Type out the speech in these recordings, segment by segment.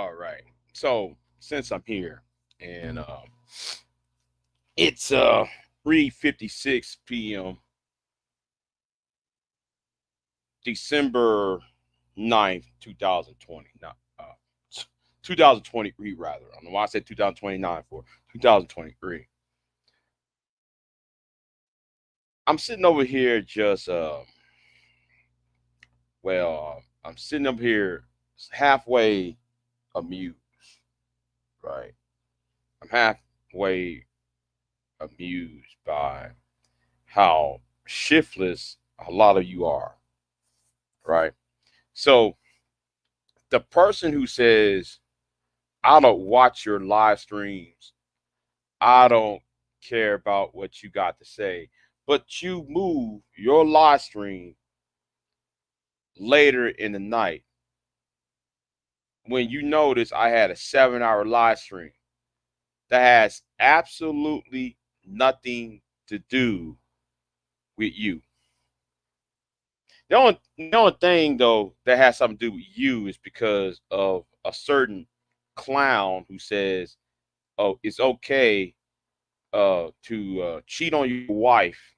All right. So since I'm here and it's 3:56 p.m. December 9th, 2020. Not 2023 rather. I don't know why I said 2029 for 2023. I'm sitting over here just I'm sitting up here halfway amused, right? I'm halfway amused by how shiftless a lot of you are, right? So the person who says, I don't watch your live streams, I don't care about what you got to say, but you move your live stream later in the night when you notice I had a 7 hour live stream that has absolutely nothing to do with you. The only thing though that has something to do with you is because of a certain clown who says, "Oh, it's okay to cheat on your wife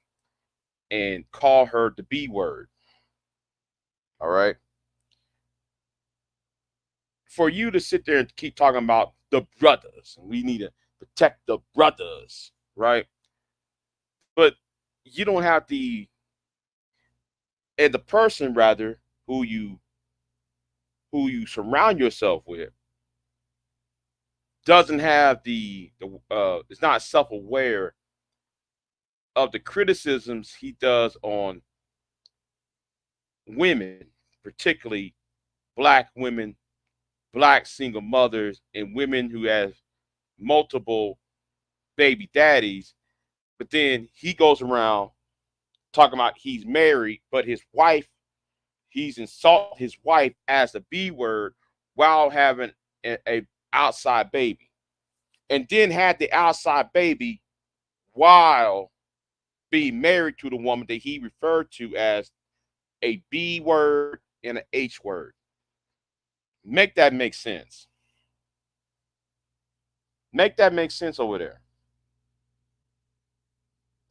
and call her the B word." All right, for you to sit there and keep talking about the brothers, we need to protect the brothers, right? But you don't have the person rather who you surround yourself with doesn't have is not self-aware of the criticisms he does on women, particularly black women, black single mothers, and women who have multiple baby daddies. But then he goes around talking about he's married, but he's insulted his wife as the B word while having a outside baby, and then had the outside baby while being married to the woman that he referred to as a B word and an H word. Make that make sense. Make that make sense over there.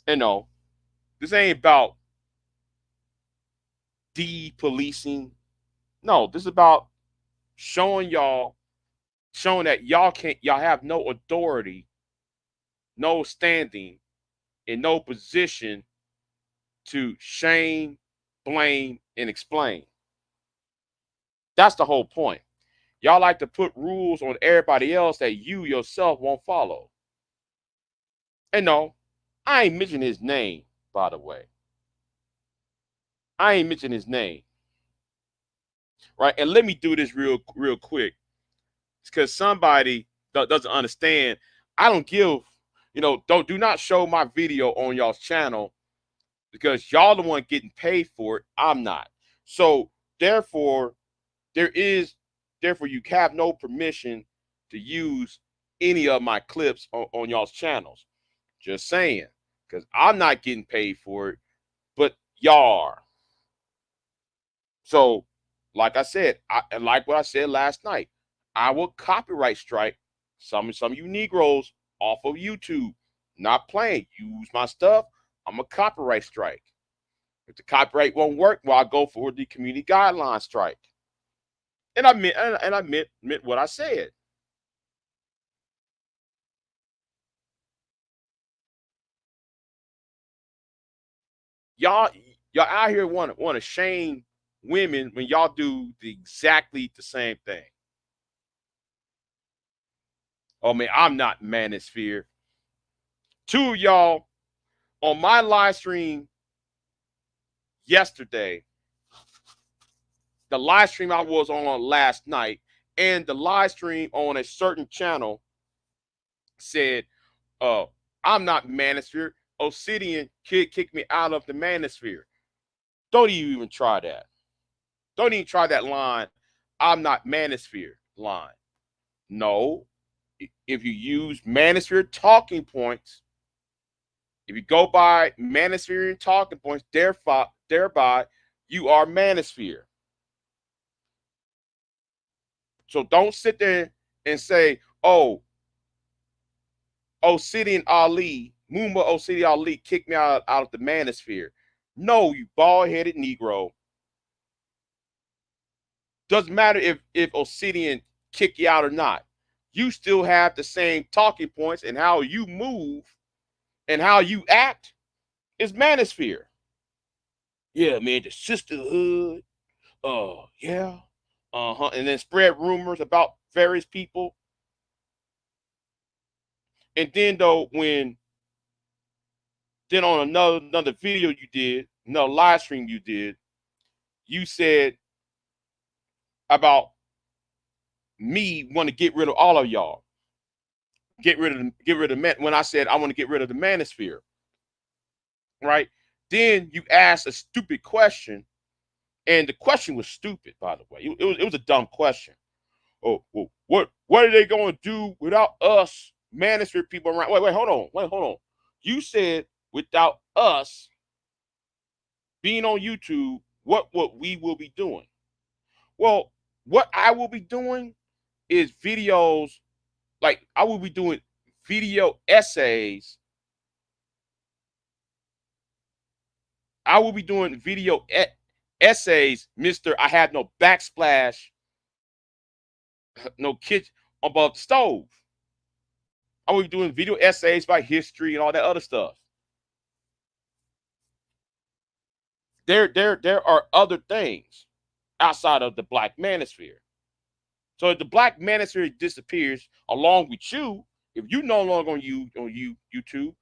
And no, this ain't about de-policing. No, this is about showing that y'all have no authority, no standing, and no position to shame, blame, and explain. That's the whole point. Y'all like to put rules on everybody else that you yourself won't follow. And no, I ain't mention his name, by the way. I ain't mention his name. Right? And let me do this real quick. Because somebody doesn't understand. I don't give, do not show my video on y'all's channel because y'all the one getting paid for it. I'm not. So therefore, there is therefore you have no permission to use any of my clips on y'all's channels. Just saying. Because I'm not getting paid for it, but y'all are. So, like I said, like what I said last night, I will copyright strike some of you Negroes off of YouTube. Not playing. Use my stuff. I'm a copyright strike. If the copyright won't work, well, I go for the community guideline strike. And I meant what I said. Y'all y'all out here want to shame women when y'all do exactly the same thing. Oh man, I'm not Manosphere. Two of y'all on my live stream yesterday, the live stream I was on last night, and the live stream on a certain channel said, I'm not Manosphere. Obsidian kid kicked me out of the Manosphere. Don't even try that. Don't even try that line. I'm not Manosphere line. No. If you use Manosphere talking points, if you go by Manosphere talking points, thereby you are Manosphere. So don't sit there and say, "Oh, Obsidian Ali, Muma Obsidian Ali kicked me out of the Manosphere." No, you bald headed Negro. Doesn't matter if Obsidian kick you out or not. You still have the same talking points, and how you move and how you act is Manosphere. Yeah, man, the sisterhood. Yeah. Uh-huh. And then spread rumors about various people. And then though, when then on another video you did, another live stream you did, you said about me want to get rid of all of y'all. Get rid of man. When I said I want to get rid of the Manosphere, right? Then you asked a stupid question, and the question was stupid, by the way. It was a dumb question. Oh, well, what are they going to do without us Manosphere people around? Hold on. You said without us being on YouTube, what we will be doing? Well, what I will be doing is videos, like I will be doing video essays. I will be doing essays, Mister. I had no backsplash, no kitchen above the stove. I will be doing video essays about history and all that other stuff. There are other things outside of the Black Manosphere. So if the Black Manosphere disappears along with you, if you no longer on YouTube,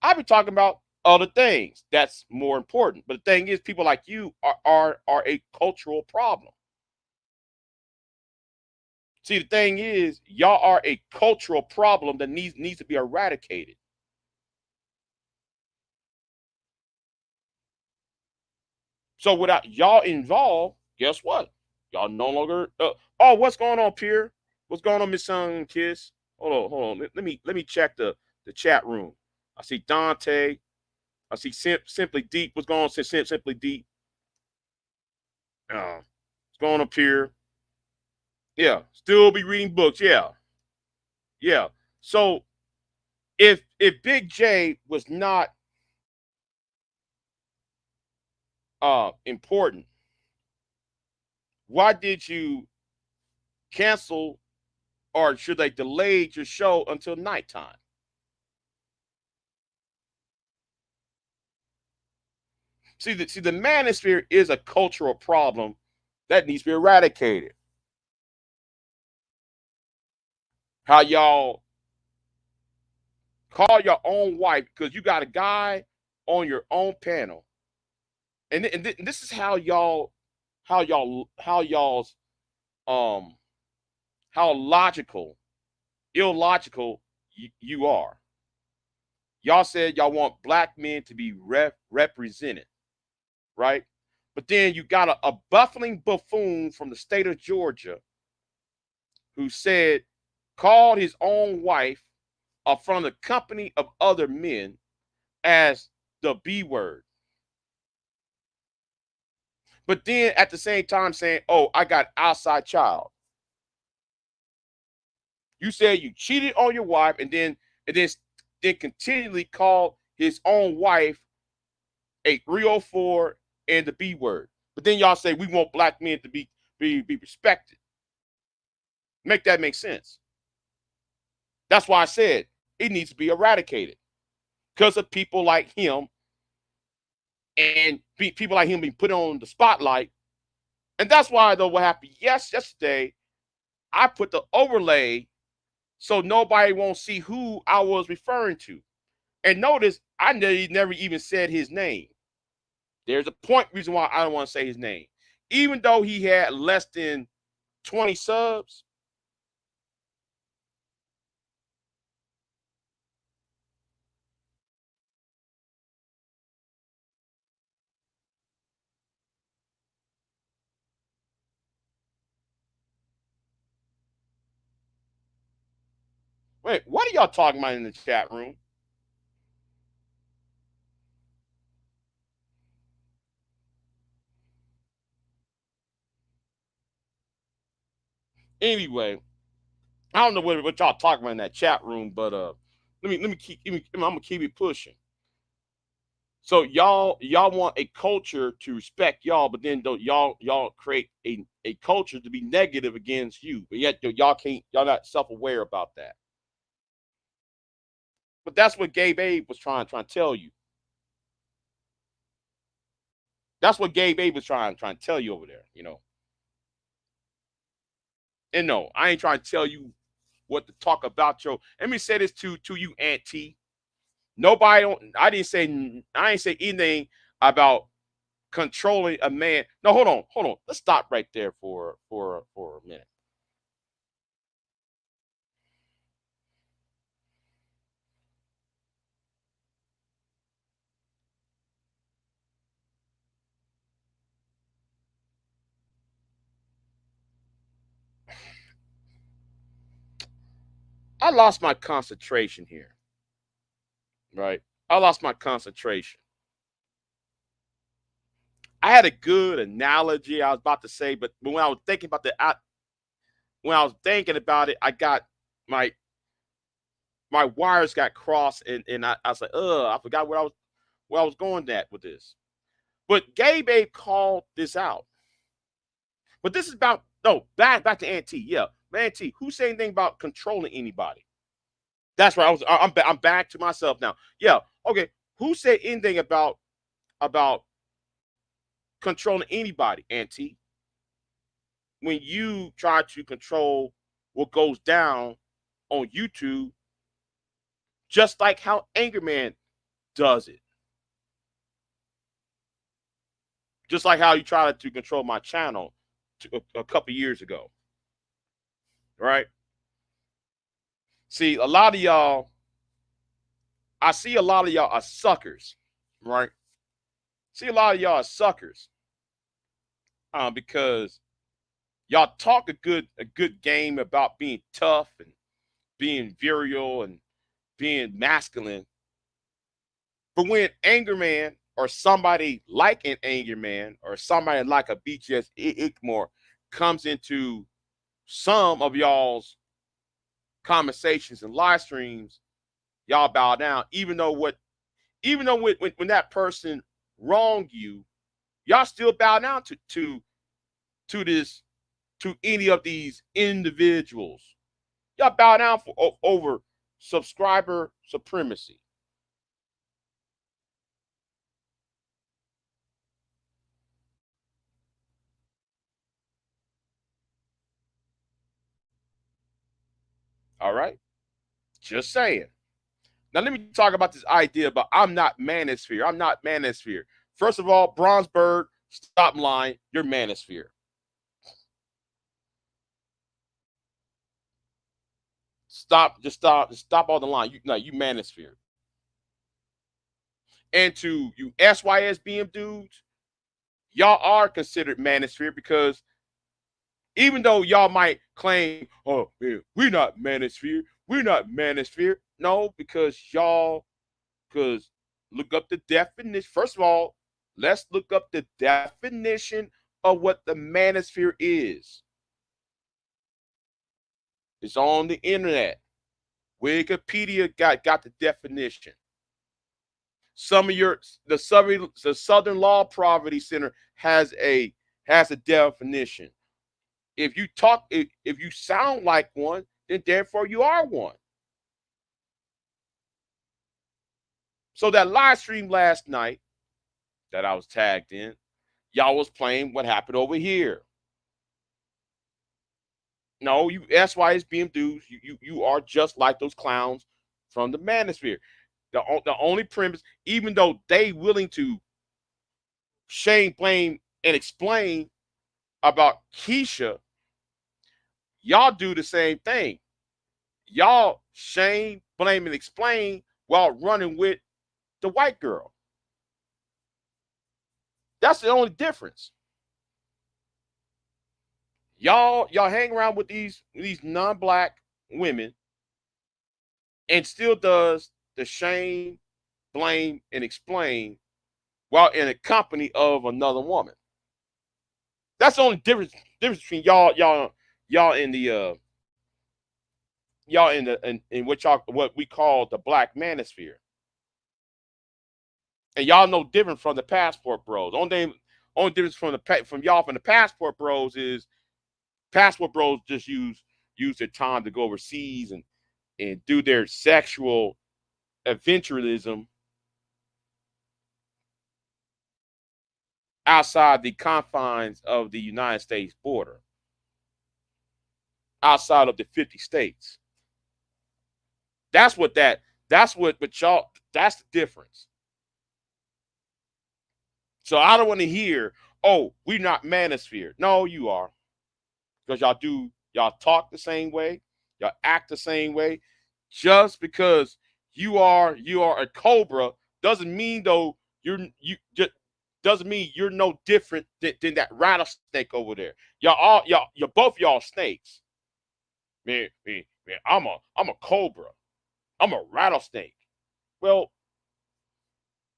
I'll be talking about other things that's more important. But the thing is, people like you are a cultural problem. See, the thing is, y'all are a cultural problem that needs to be eradicated. So without y'all involved, guess what? Y'all no longer. Oh, what's going on, Pierre? What's going on, Miss Sun Kiss? Hold on. Let me check the chat room. I see Dante. I see Simply Deep. What's going on, Simply Deep? What's going on, Pierre? Yeah, still be reading books. Yeah. So if Big J was not important, why did you cancel, or should they delay your show until nighttime? See, the manosphere is a cultural problem that needs to be eradicated. How y'all call your own wife because you got a guy on your own panel, and this is how y'all's um how logical, illogical you are. Y'all said y'all want black men to be represented, right? But then you got a buffling buffoon from the state of Georgia who said, called his own wife from the company of other men as the B word. But then at the same time saying, oh, I got outside child. You said you cheated on your wife, and then continually called his own wife a 304 and the B word. But then y'all say we want black men to be respected. Make that make sense. That's why I said it needs to be eradicated because of people like him, and people like him being put on the spotlight. And that's why, though, what happened yesterday, I put the overlay so nobody won't see who I was referring to. And notice I never even said his name. There's a reason why I don't want to say his name. Even though he had less than 20 subs. Wait, what are y'all talking about in the chat room? Anyway, I don't know what y'all talking about in that chat room, but I'm gonna keep it pushing. So y'all want a culture to respect y'all, but then don't y'all create a culture to be negative against you, but yet y'all not self aware about that. But that's what Gabe Abe was trying to tell you. That's what Gabe Abe was trying to tell you over there. And no, I ain't trying to tell you what to talk about. Let me say this to you, Auntie. Nobody don't. I didn't say anything about controlling a man. No, hold on. Let's stop right there for a minute. I lost my concentration here. Right. I lost my concentration. I had a good analogy I was about to say, but when I was thinking about when I was thinking about it, I got my my wires got crossed, and I was like, I forgot where I was going at with this. But Gabe Abe called this out. But this is about no back to Auntie. Yeah, Auntie, who said anything about controlling anybody? That's right. I'm back to myself now. Yeah. Okay. Who said anything about controlling anybody, Auntie? When you try to control what goes down on YouTube, just like how Anger Man does it, just like how you tried to control my channel a couple years ago, right? See, a lot of y'all, I see a lot of y'all are suckers, right? See, a lot of y'all are suckers because y'all talk a good game about being tough and being virile and being masculine. But when Anger Man or somebody like an Anger Man or somebody like a BGS Ickmore comes into some of y'all's conversations and live streams, y'all bow down. Even though when that person wronged you, y'all still bow down to this to any of these individuals. Y'all bow down over subscriber supremacy. All right, just saying. Now let me talk about this idea about I'm not Manosphere. I'm not Manosphere. First of all, Bronzebird, stop lying. You're Manosphere. Just stop all the line. You Manosphere. And to you SYSBM dudes, y'all are considered Manosphere because even though y'all might claim, oh, man, we're not Manosphere. No, because look up the definition. First of all, let's look up the definition of what the Manosphere is. It's on the internet. Wikipedia got the definition. Some of the Southern Law Poverty Center has a definition. If you sound like one, then therefore you are one. So that live stream last night that I was tagged in, y'all was playing what happened over here. No, that's why it's being dudes. You are just like those clowns from the Manosphere. The only premise, even though they willing to shame, blame, and explain about Keisha, y'all do the same thing. Y'all shame, blame, and explain while running with the white girl. That's the only difference. Y'all hang around with these non-black women and still does the shame, blame, and explain while in a company of another woman. That's the only difference between y'all in the y'all in what we call the black manosphere. And y'all know different from the passport bros. Only difference from y'all from the passport bros is passport bros just use their time to go overseas and do their sexual adventurism outside the confines of the United States border, outside of the 50 states. That's what that. That's what. But y'all. That's the difference. So I don't want to hear, oh, we're not manosphere. No, you are, because y'all talk the same way, y'all act the same way. Just because you are a cobra doesn't mean though you just doesn't mean you're no different than that rattlesnake over there. You're both y'all snakes. Man, I'm a cobra. I'm a rattlesnake. Well,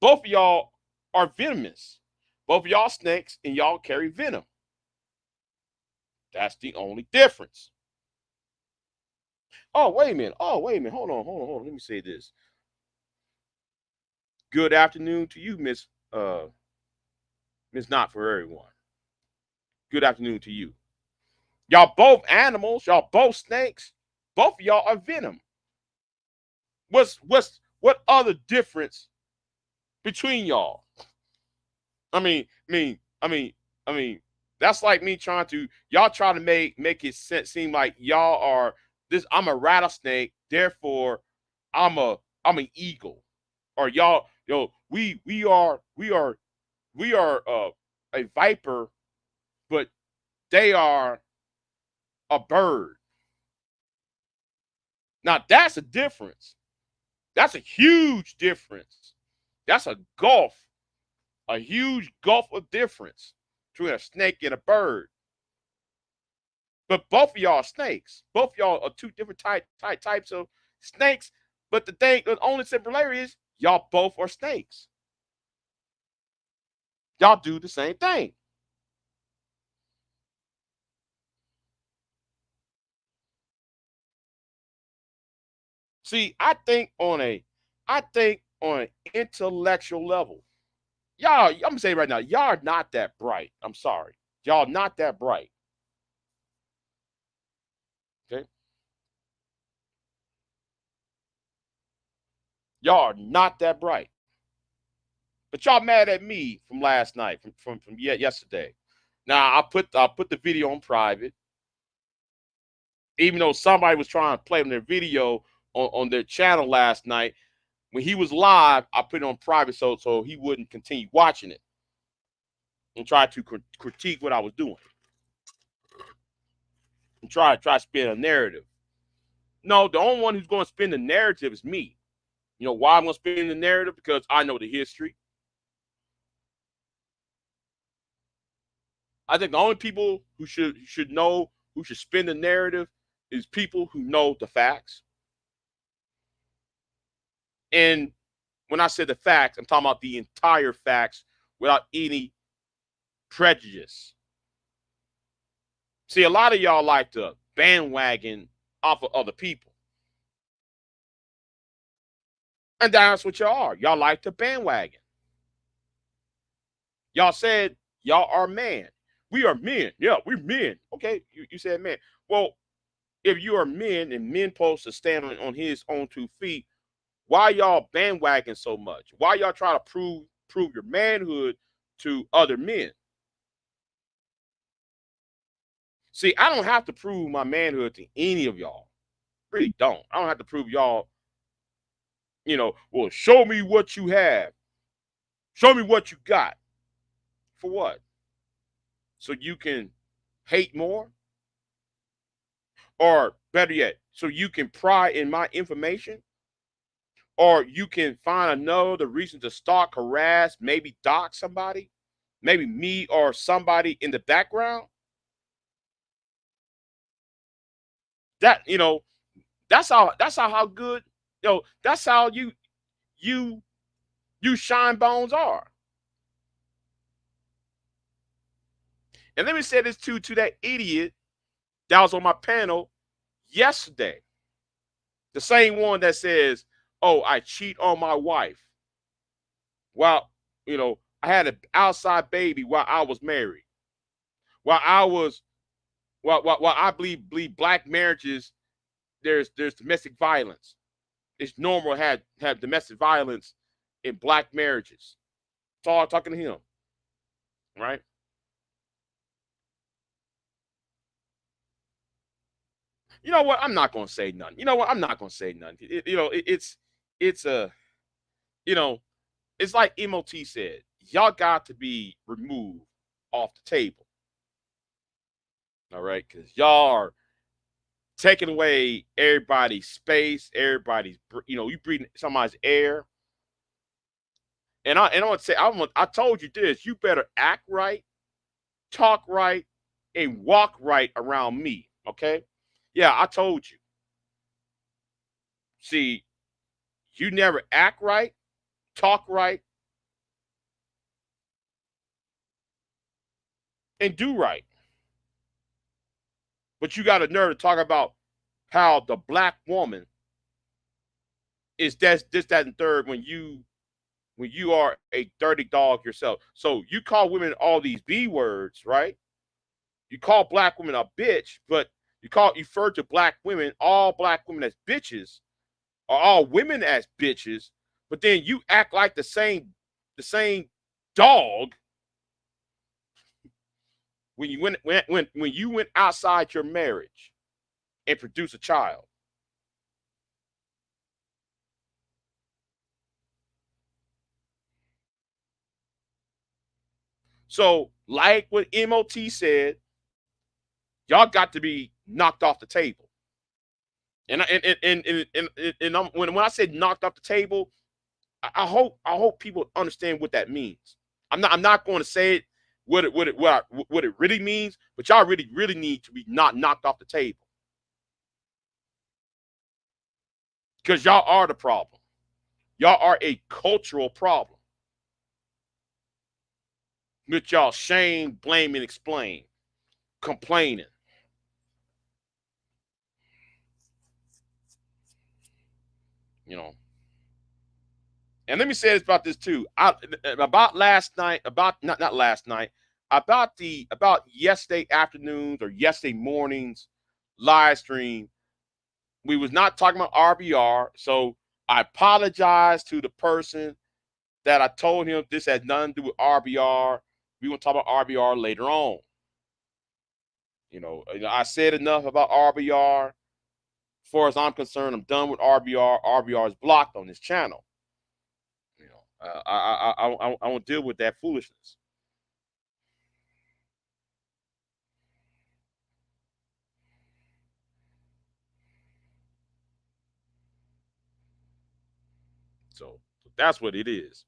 both of y'all are venomous. Both of y'all snakes and y'all carry venom. That's the only difference. Oh, wait a minute. Oh, wait a minute. Hold on. Let me say this. Good afternoon to you, Miss Not for Everyone. Good afternoon to you. Y'all both animals, y'all both snakes. Both of y'all are venom. What other difference between y'all? I mean, that's like me trying to y'all try to make it seem like y'all are this. I'm a rattlesnake, therefore I'm an eagle, or y'all we are a viper, but they are a bird. Now that's a difference. That's a huge difference. That's a huge gulf of difference between a snake and a bird. But both of y'all are snakes. Both of y'all are two different types of snakes. But the only similarity is y'all both are snakes. Y'all do the same thing. See, I think on an intellectual level, y'all, I'm gonna say right now, y'all are not that bright. I'm sorry, y'all not that bright. Okay, y'all are not that bright. But y'all mad at me from last night, from yesterday. Now I put the video on private, even though somebody was trying to play on their video on their channel last night. When he was live, I put it on private so he wouldn't continue watching it and try to critique what I was doing and try to spin a narrative. No, the only one who's going to spin the narrative is me. You know why I'm going to spin the narrative? Because I know the history. I think the only people who should know who should spin the narrative is people who know the facts. And when I say the facts, I'm talking about the entire facts without any prejudice. See, a lot of y'all like to bandwagon off of other people. And that's what y'all are. Y'all like to bandwagon. Y'all said y'all are man. We are men. Yeah, we're men. Okay, you said man. Well, if you are men and men supposed to stand on his own 2 feet, why y'all bandwagon so much? Why y'all try to prove your manhood to other men? See, I don't have to prove my manhood to any of y'all. Really don't. I don't have to prove y'all, well, show me what you have. Show me what you got. For what? So you can hate more? Or better yet, so you can pry in my information? Or you can find another reason to stalk, harass, maybe dox somebody? Maybe me or somebody in the background? That, that's how good, that's how you you shine bones are. And let me say this too to that idiot that was on my panel yesterday. The same one that says, "Oh, I cheat on my wife." While I had an outside baby while I was married. While I was while I believe black marriages, there's domestic violence. It's normal to have domestic violence in black marriages. So I'm talking to him, right? You know what? I'm not gonna say nothing. You know what? I'm not gonna say nothing. It's a you know it's like MOT said. Y'all got to be removed off the table, all right? Because y'all are taking away everybody's space, everybody's you breathing somebody's air. And I want to say I told you this. You better act right, talk right, and walk right around me. Okay? Yeah, I told you. See, you never act right, talk right, and do right. But you got a nerve to talk about how the black woman is this, that, and third when you are a dirty dog yourself. So you call women all these B words, right? You call black women a bitch, but you refer to black women, all black women as bitches, or all women as bitches, but then you act like the same dog when you went outside your marriage and produced a child. So, like what MOT said, y'all got to be knocked off the table. And when I said knocked off the table, I hope people understand what that means. I'm not going to say it what it really means, but y'all really need to be not knocked off the table because y'all are the problem. Y'all are a cultural problem with y'all shame, blame, and explain, complaining. You know, and let me say this about this too. About last night, about not last night, about yesterday afternoons or yesterday mornings live stream. We was not talking about RBR, so I apologize to the person that I told him this had nothing to do with RBR. We gonna talk about RBR later on. I said enough about RBR. As far as I'm concerned, I'm done with RBR. RBR is blocked on this channel. I won't deal with that foolishness. So that's what it is.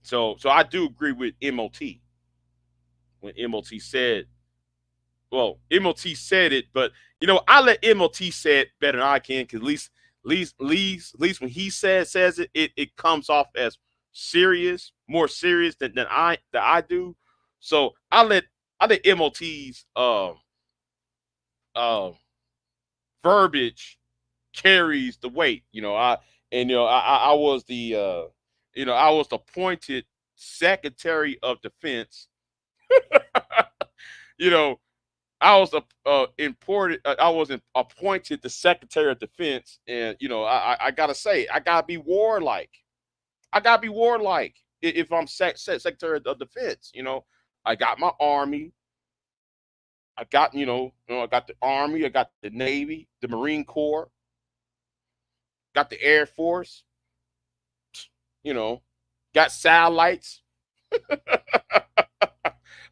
So I do agree with MOT when MOT said, well, MOT said it, but I let MOT say it better than I can because at least when he says it, it comes off as serious, more serious than I do. So I let MOT's uh verbiage carries the weight. I was I was appointed Secretary of Defense. you know, I was I was appointed the Secretary of Defense, and I gotta say, I gotta be warlike. I gotta be warlike if I'm Secretary of Defense. I got my army. I got the army. I got the Navy, the Marine Corps, got the Air Force. You know, got satellites.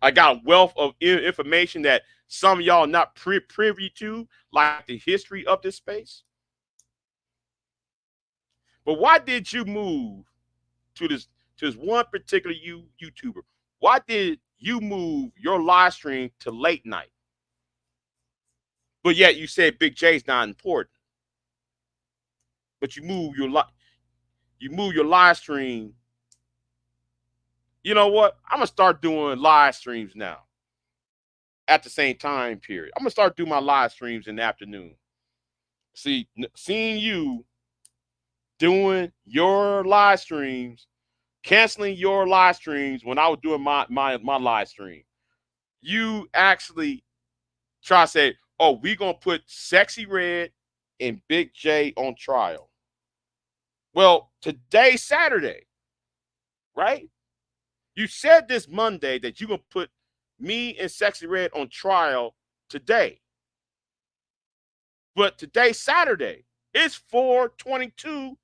I got a wealth of information that some of y'all not privy to, like the history of this space. But why did you move to this one particular YouTuber? Why did you move your live stream to late night? But yet you said Big J's not important. But you move your live stream. You know what? I'm gonna start doing live streams now. at the same time period. I'm gonna start doing my live streams in the afternoon. Seeing you doing your live streams, canceling your live streams when I was doing my live stream. You actually try to say, oh, we gonna put Sexy Red and Big J on trial. Well, today's Saturday, right? You said this Monday that you're gonna put me and Sexy Red on trial today. But today's Saturday. It's 4:22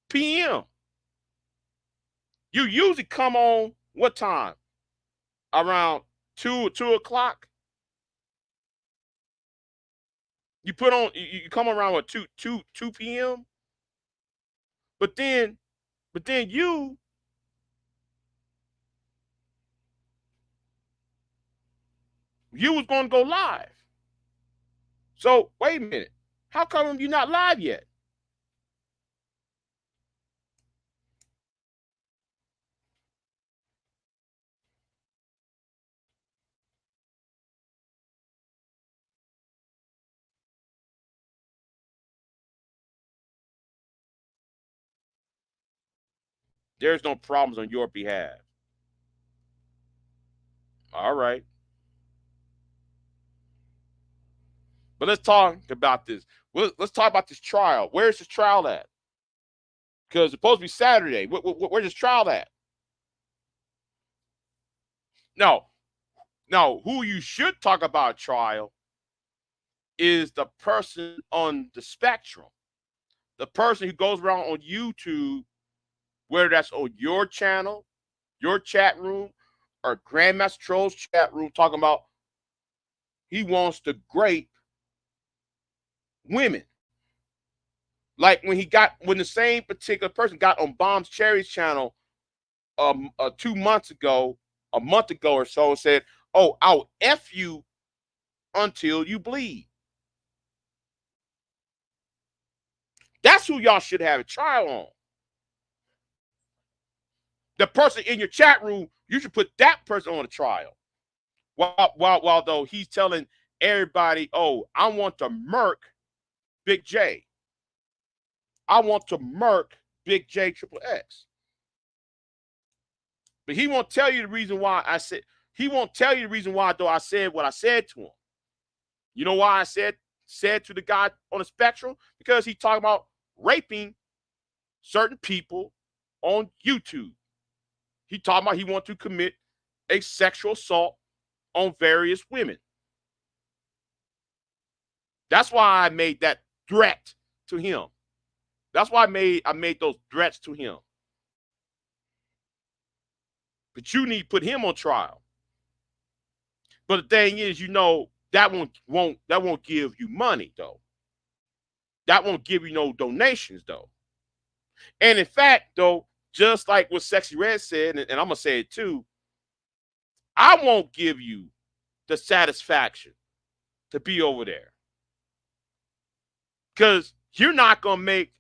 p.m. You usually come on what time? Around 2 o'clock. You put on you come around what 2 p.m. But then you was gonna go live. So wait a minute. How come you're not live yet? There's no problems on your behalf. All right. But let's talk about this. Let's talk about this trial. Where's this trial at? Because it's supposed to be Saturday. Where's this trial at? No. Who you should talk about trial is the person on the spectrum. The person who goes around on YouTube, whether that's on your channel, your chat room, or Grandmaster Troll's chat room, talking about he wants to grape women. Like when the same particular person got on Bomb's Cherry's channel 2 months ago, a month ago or so, and said, oh, I'll F you until you bleed. That's who y'all should have a trial on. The person in your chat room, you should put that person on a trial. While though he's telling everybody, oh, I want to murk Big J. I want to murk Big J Triple X. But he won't tell you the reason why he won't tell you the reason why though I said what I said to him. You know why I said to the guy on the spectrum? Because he talking about raping certain people on YouTube. He talking about he want to commit a sexual assault on various women. That's why I made that threat to him. That's why I made those threats to him. But you need to put him on trial. But the thing is, you know, that won't give you money though. That won't give you no donations though. And in fact, though, just like what Sexy Red said, and I'm gonna say it too, I won't give you the satisfaction to be over there. Because you're not gonna make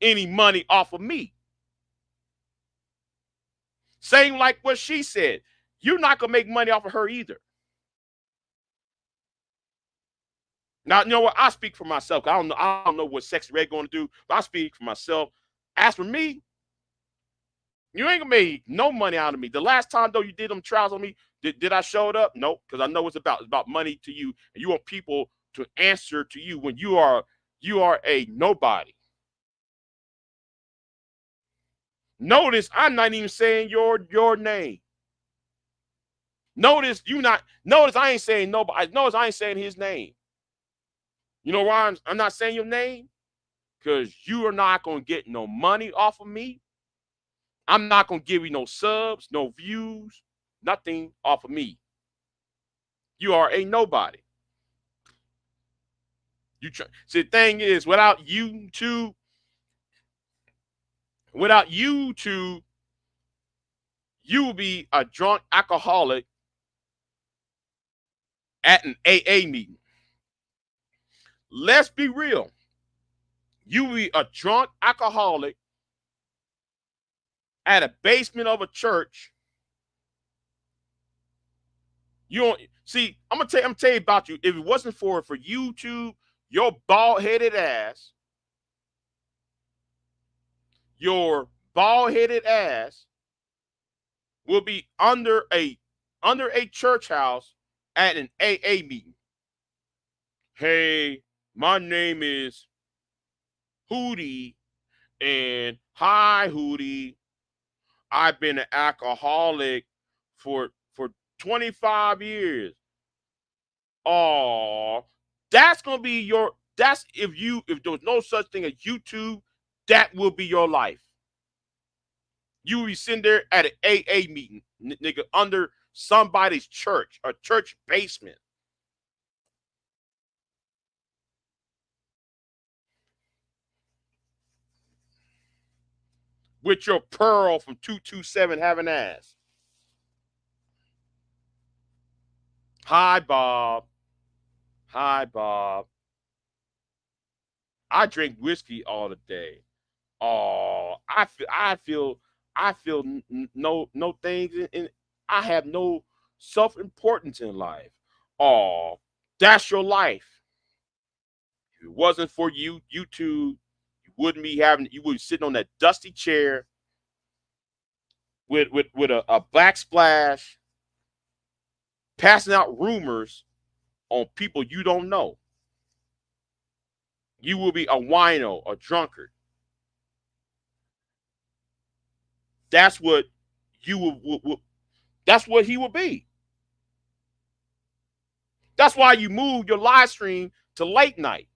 any money off of me. Same like what she said. You're not gonna make money off of her either. Now, you know what? I speak for myself. I don't know what Sexy Red going to do, but I speak for myself. As for me, you ain't gonna make no money out of me. The last time though you did them trials on me, did I show it up? No, because I know it's about money to you, and you want people to answer to you when you are a nobody. Notice I'm not even saying your name. Notice I ain't saying nobody. Notice I ain't saying his name. You know why I'm not saying your name? Because you are not going to get no money off of me. I'm not going to give you no subs, no views, nothing off of me. You are a nobody. See, the thing is, without YouTube, you will be a drunk alcoholic at an AA meeting. Let's be real. You will be a drunk alcoholic at a basement of a church. You don't see. I'm gonna tell you about you. If it wasn't for YouTube, your bald headed ass, your bald headed ass will be under a church house at an AA meeting. Hey, my name is Hootie, and hi Hootie. I've been an alcoholic for 25 years. Oh, that's gonna be your. That's if there was no such thing as YouTube, that will be your life. You will be sitting there at an AA meeting, nigga, under somebody's church, a church basement, with your pearl from 227 having ass. Hi, Bob. Hi, Bob. I drink whiskey all the day. Oh, I feel no things in I have no self importance in life. Oh, that's your life. If it wasn't for YouTube, you would be sitting on that dusty chair with a black splash, passing out rumors on people you don't know. You will be a wino, a drunkard. That's what you will that's what he will be. That's why you moved your live stream to late night.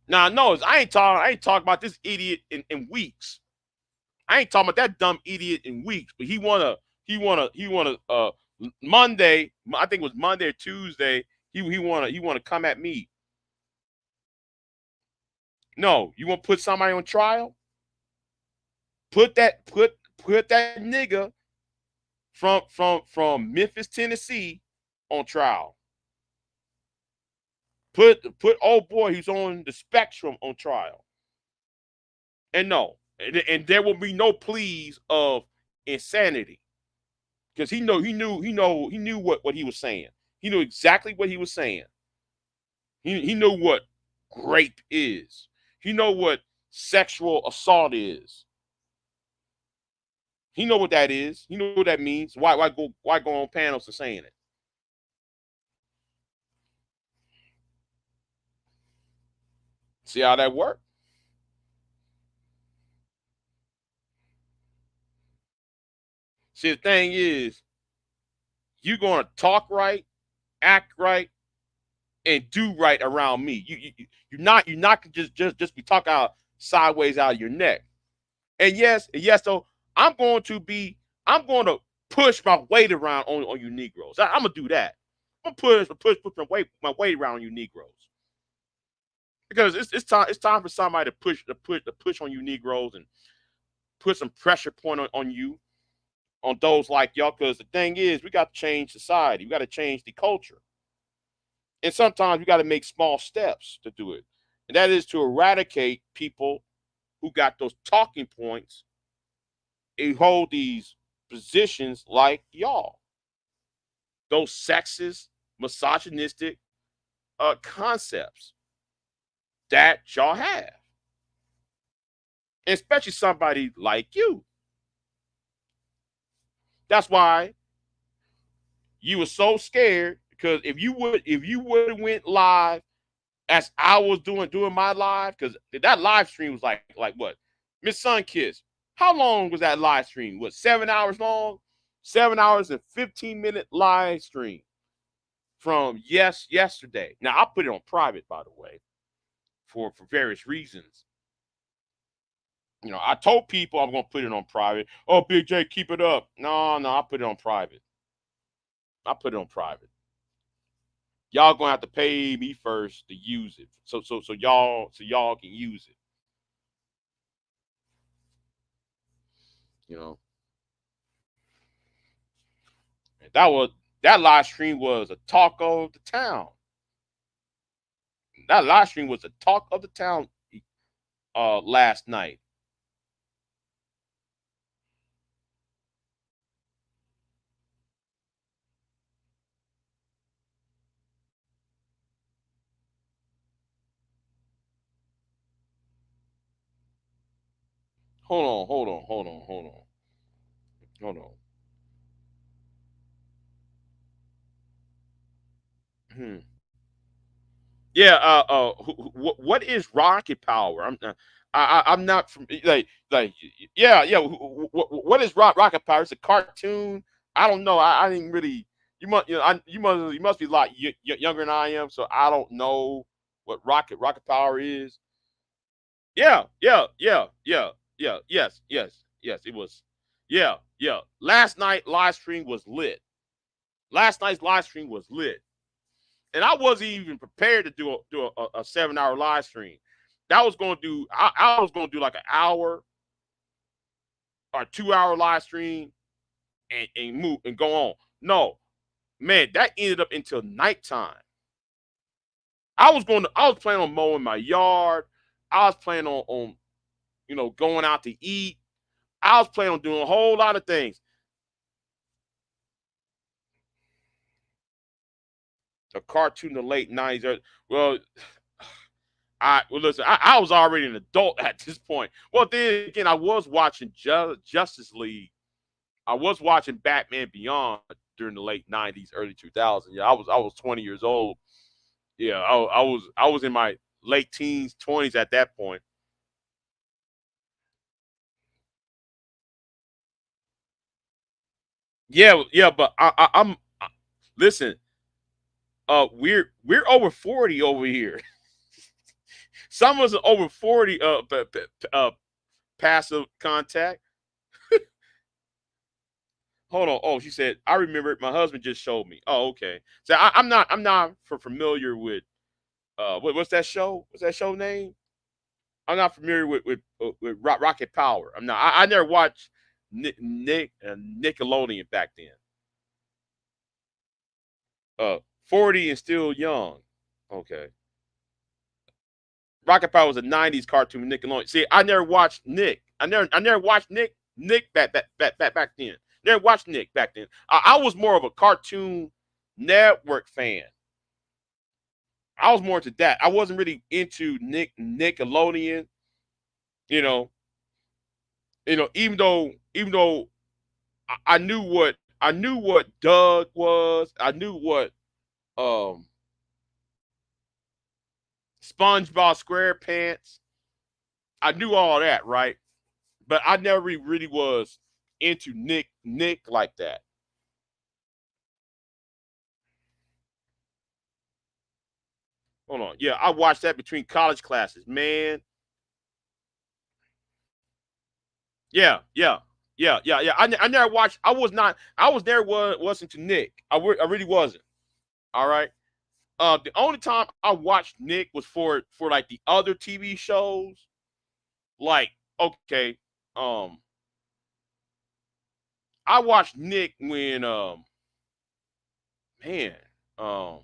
Now, no, I ain't talking about this idiot in weeks. I ain't talking about that dumb idiot in weeks. But he wanna Monday. I think it was Monday or Tuesday. He wanna come at me. No, you want to put somebody on trial? Put that nigga from Memphis, Tennessee, on trial. Put old boy who's on the spectrum on trial. And no, and there will be no pleas of insanity, because he knew what he was saying. He knew exactly what he was saying. He knew what rape is. He know what sexual assault is. He know what that is. He know what that means. Why go on panels and saying it? See how that worked? See, the thing is, you're gonna talk right, act right, and do right around me. You're not just be talking out sideways out of your neck. And yes, so I'm going to be I'm going to push my weight around on you Negroes. I'm gonna do that. I'm gonna push my weight around on you Negroes, because it's time for somebody to push on you Negroes, and put some pressure point on you, on those like y'all. Because the thing is, we got to change society. We got to change the culture. And sometimes we got to make small steps to do it. And that is to eradicate people who got those talking points and hold these positions like y'all. Those sexist, misogynistic concepts that y'all have. And especially somebody like you. That's why you were so scared, because if you would have went live as I was doing my live, because that live stream was like what? Miss Sunkiss. How long was that live stream? What, 7 hours long? 7 hours and 15-minute live stream from yesterday. Now I put it on private, by the way, for various reasons. I told people I'm gonna put it on private. Oh, Big J, keep it up. No, no, I put it on private. I put it on private. Y'all gonna have to pay me first to use it. So y'all can use it. You know, and that live stream was a talk of the town. That live stream was a talk of the town last night. hold on. Hmm. Yeah. What is rocket power? I'm not from yeah, yeah. What is rocket power? It's a cartoon. I don't know. I didn't really. You must be a lot younger than I am, so I don't know what rocket power is. Yeah, yeah, yeah, yeah, yeah. Yes, yes, yes. It was. Yeah, yeah. Last night live stream was lit. Last night's live stream was lit, and I wasn't even prepared to do a 7 hour live stream. That was going to do. I was going to do like an hour or 2 hour live stream and move and go on. No, man, that ended up until nighttime. I was planning on mowing my yard. I was planning on going out to eat. I was planning on doing a whole lot of things. A cartoon in the late '90s. Well, listen. I was already an adult at this point. Well, then again, I was watching Justice League. I was watching Batman Beyond during the late '90s, early 2000s. Yeah, I was 20 years old. Yeah, I was in my late teens, 20s at that point. Yeah, yeah, but listen. We're over 40 over here. Some of us are over 40. Passive contact. Hold on. Oh, she said I remember it. My husband just showed me. Oh, okay. So I'm not familiar with what's that show? What's that show name? I'm not familiar with Rocket Power. I'm not. I never watched Nickelodeon back then. 40 and still young. Okay. Rocket Power was a '90s cartoon with Nickelodeon. See, I never watched Nick. I never watched Nick back then. Never watched Nick back then. I was more of a Cartoon Network fan. I was more into that. I wasn't really into Nickelodeon. You know, even though I knew what Doug was. I knew what um SpongeBob SquarePants. I knew all that, right? But I never really was into Nick like that. Hold on. Yeah, I watched that between college classes, man. Yeah, yeah, yeah, yeah, yeah. I never watched. I was not. I was there. Wasn't to Nick. I really wasn't. All right. The only time I watched Nick was for like the other TV shows. Like, okay, um, I watched Nick when man, um,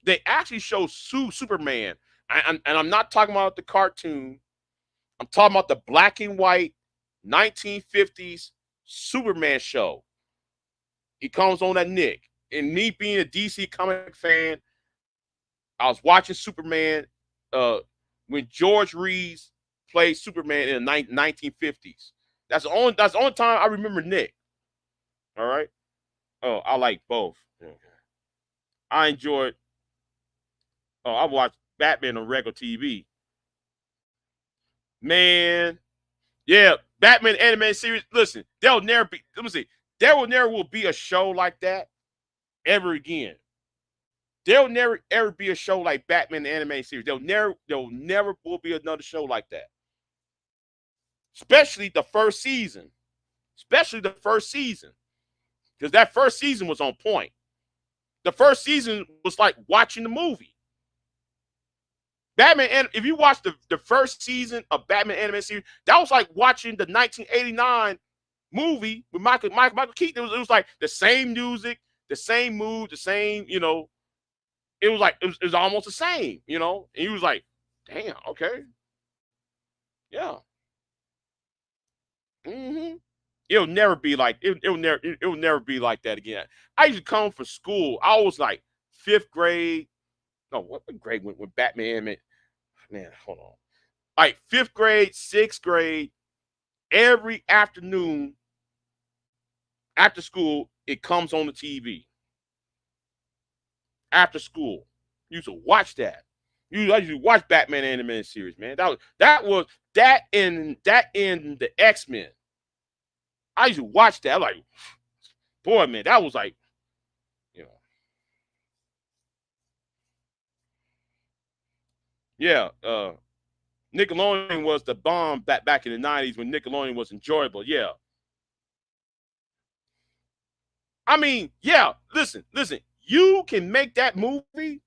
they actually show Superman, and I'm not talking about the cartoon. I'm talking about the black and white 1950s Superman show. It comes on that Nick. And me being a DC comic fan, I was watching Superman uh, when George Reeves played Superman in the 1950s. That's the only time I remember Nick. All right. Oh, I like both. Okay. I enjoyed. Oh, I watched Batman on regular TV. Man, yeah, Batman animated series. Listen, there'll never be. Let me see. There will never will be a show like that ever again. There'll never ever be a show like Batman the animated series. There will never will be another show like that. Especially the first season. Especially the first season. Because that first season was on point. The first season was like watching the movie. Batman, and if you watch the first season of Batman animated series, that was like watching the 1989 movie with Michael Keaton. It was like the same music, the same mood, the same, it was like it was almost the same, And he was like, "Damn, okay, yeah." hmm It'll never be like it'll never be like that again. I used to come for school. I was like fifth grade. No, what grade when Batman? Man, hold on. like 5th grade, 6th grade, every afternoon after school, it comes on the TV. After school, you used to watch that. I used to watch Batman animated series, man. That was that in the X-Men. I used to watch that. I'm like, boy, man, that was like, you know, yeah. Nickelodeon was the bomb back in the '90s when Nickelodeon was enjoyable. Yeah, I mean, yeah. Listen. You can make that movie.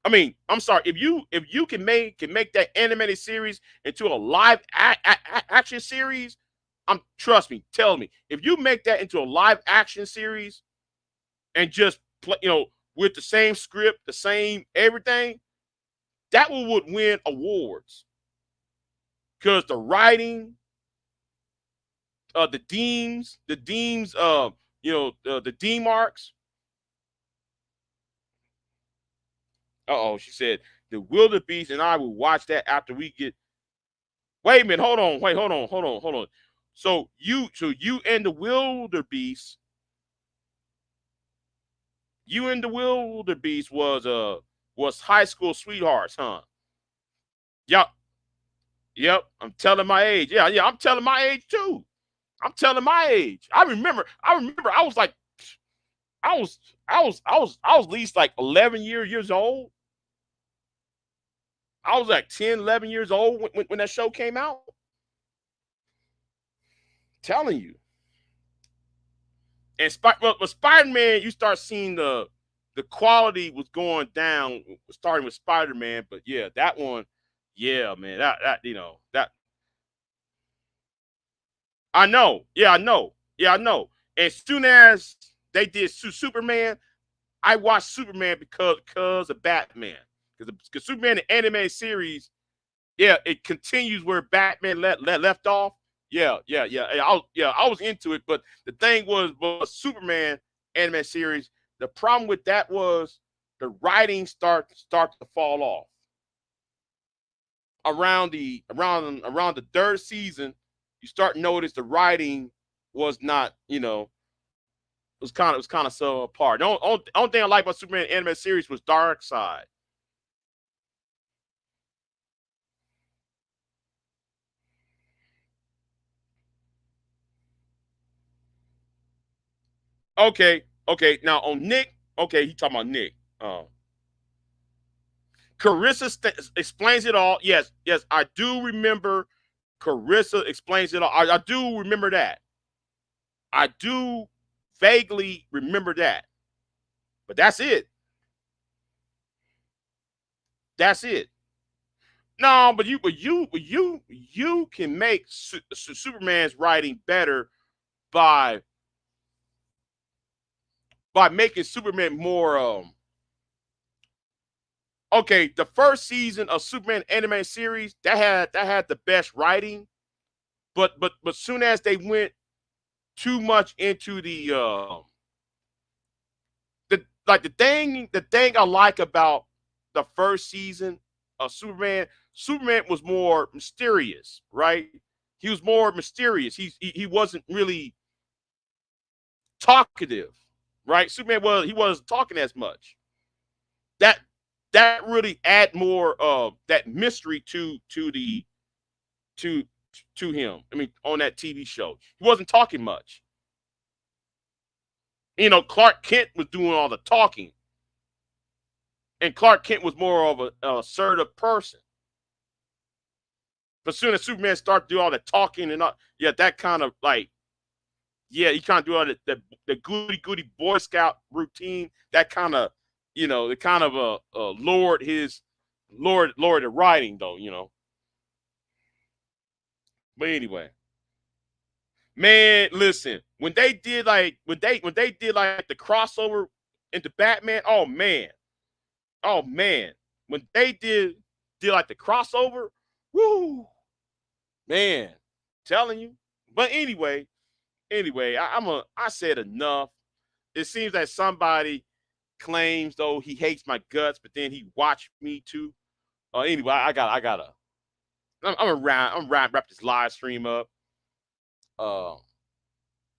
I mean, I'm sorry. If you can make that animated series into a live action series, trust me. Tell me, if you make that into a live action series and just play, with the same script, the same everything, that would win awards because the writing, the deems, the deem arcs. Uh oh, she said the wildebeest and I will watch that after we get. Wait a minute, hold on, wait, hold on. So you and the wildebeest, was high school sweethearts, huh? Yep, yep. I'm telling my age. Yeah. I'm telling my age too. I'm telling my age. I remember. I was like, I was at least like 11 years old. I was like 10, 11 years old when that show came out. Telling you. And with Spider-Man, you start seeing the quality was going down, starting with Spider-Man. But yeah, that one, yeah, man, that I know, yeah, I know. As soon as they did Superman, I watched Superman because of Batman, because Superman the animated series, yeah, it continues where Batman left off. Yeah. I was into it, but the thing was Superman anime series. The problem with that was the writing start to fall off around the third season. You start to notice the writing was not, it was kind of so apart. The only thing I like about Superman anime series was Dark Side. Okay. Now on Nick, okay, he talking about Nick. Carissa explains it all. Yes, I do remember. Carissa explains it all. I do remember that. I do vaguely remember that. But that's it. That's it. No, but you can make Superman's writing better by making Superman more. Okay, the first season of Superman anime series that had the best writing, but soon as they went too much into the thing I like about the first season of Superman was more mysterious, right? He was more mysterious. He wasn't really talkative, right? He wasn't talking as much. That that really add more of that mystery to to him. I mean, on that TV show, he wasn't talking much. Clark Kent was doing all the talking, and Clark Kent was more of a assertive person. But soon as Superman started to do all the talking and all, yeah, that kind of like, yeah, he kind of do all the goody Boy Scout routine. That kind of, it kind of lowered the writing though. But anyway, man, listen, when they did like the crossover into Batman, oh man, when they did like the crossover, woo, man, telling you. But anyway, I said enough. It seems that somebody claims though he hates my guts, but then he watched me too. Anyway, I gotta I'm wrap this live stream up. Uh,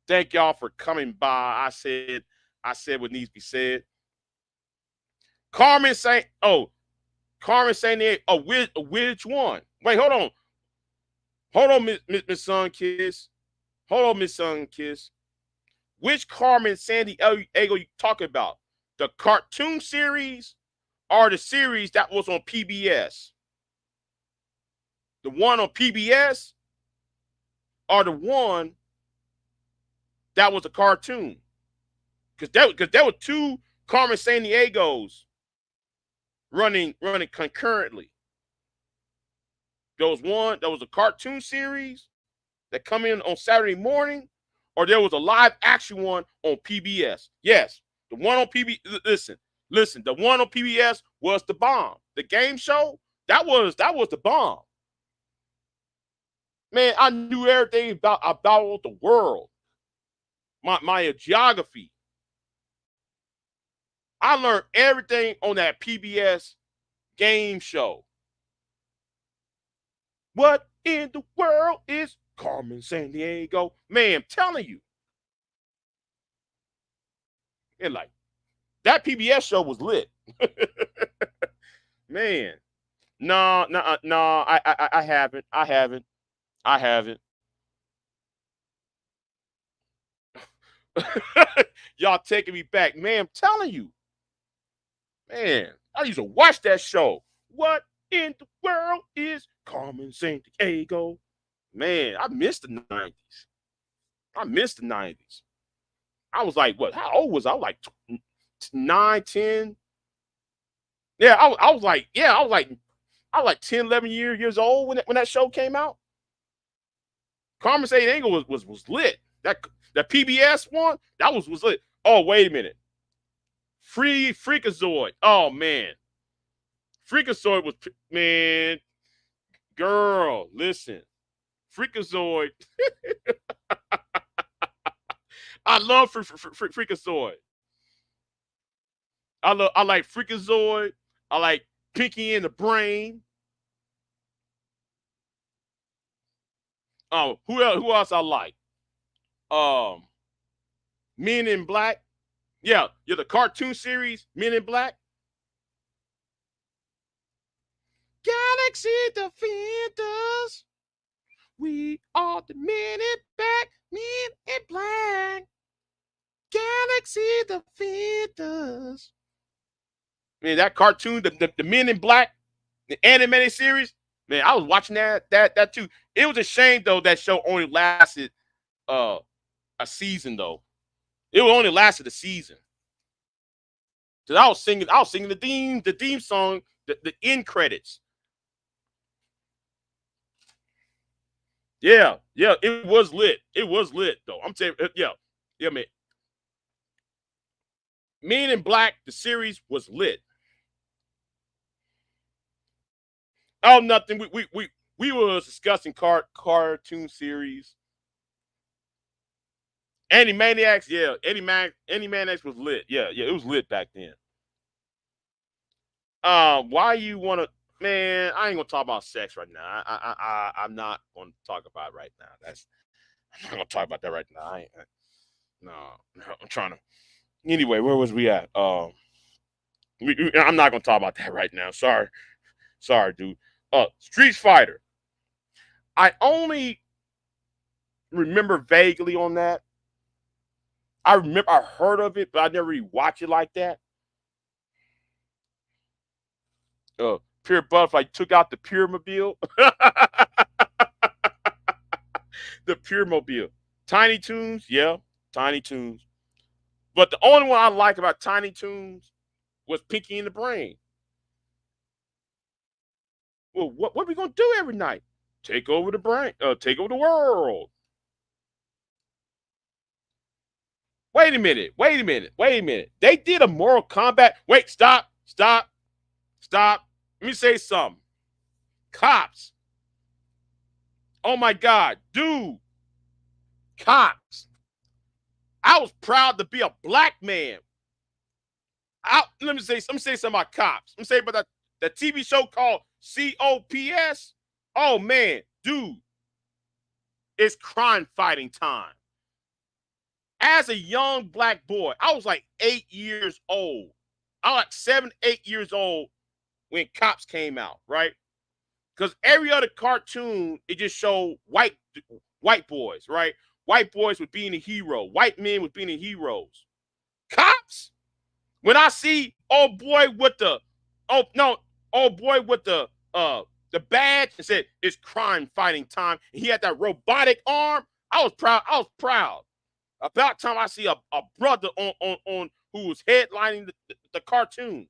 thank y'all for coming by. I said what needs to be said. Carmen saying, oh, Carmen saying that, oh, which one? Wait, hold on, Miss Sun Kiss. Hold on, Miss Sun Kiss. Which Carmen Sandiego you talking about? The cartoon series or the series that was on PBS? The one on PBS or the one that was a cartoon? Because there were two Carmen Sandiegos running concurrently. There was one that was a cartoon series that come in on Saturday morning, or there was a live action one on PBS. Yes, the one on PBS. Listen. The one on PBS was the bomb. The game show that was the bomb. Man, I knew everything about the world. My geography. I learned everything on that PBS game show. What in the world is Carmen Sandiego? Man, I'm telling you. And like, that PBS show was lit. Man. No, I haven't. I haven't. Y'all taking me back. Man, I'm telling you. Man, I used to watch that show. What in the world is Carmen Sandiego? Man, I missed the 90s. I missed the 90s. I was like, what? How old was I? I was like 9, 10. Yeah, I was like 10, 11 years old when that show came out. Carmen Sandiego was lit. That PBS one, that was lit. Oh, wait a minute. Freakazoid. Oh man. Freakazoid was, man, girl, listen. Freakazoid. I love Freakazoid. I like Freakazoid. I like Pinky and the Brain. Oh, who else I like? Men in Black. Yeah, the cartoon series Men in Black. Galaxy Defenders. We are the Men in Black, Men in Black. Galaxy Defenders. Man, that cartoon, the Men in Black, the animated series. Man, I was watching that too. It was a shame though that show only lasted a season though. It only lasted a season. Cause I was singing the theme song, the end credits. Yeah, it was lit. It was lit though. I'm telling you, yeah, man. Men in Black, the series was lit. Oh, nothing. We was discussing cartoon series. Animaniacs, yeah. Animaniacs was lit. Yeah, it was lit back then. Why you wanna, man, I ain't gonna talk about sex right now. I'm not gonna talk about it right now. I'm not gonna talk about that right now. No, I'm trying to. Anyway, where was we at? I'm not gonna talk about that right now. Sorry, dude. Street Fighter. I only remember vaguely on that. I remember I heard of it, but I never really watched it like that. Pure Butterfly took out the Pure Mobile. The Pure Mobile. Tiny Toons, yeah, Tiny Toons. But the only one I like about Tiny Toons was Pinky and the Brain. Well, what are we gonna do every night? Take over the brain. Take over the world. Wait a minute. They did a Mortal Kombat. Wait, stop. Let me say something. Cops. Oh my God, dude. Cops. I was proud to be a black man. Let me say something about Cops. Let me say about that TV show called COPS. Oh man, dude, it's crime fighting time. As a young black boy, I was like 8 years old. I was like 7, 8 years old when Cops came out, right? Because every other cartoon, it just showed white boys, right? White boys with being a hero, white men with being the heroes. Cops, when I see old boy with the oh no, old boy with the badge and said it's crime fighting time, and he had that robotic arm, I was proud. I was proud. About time I see a brother on who was headlining the cartoon.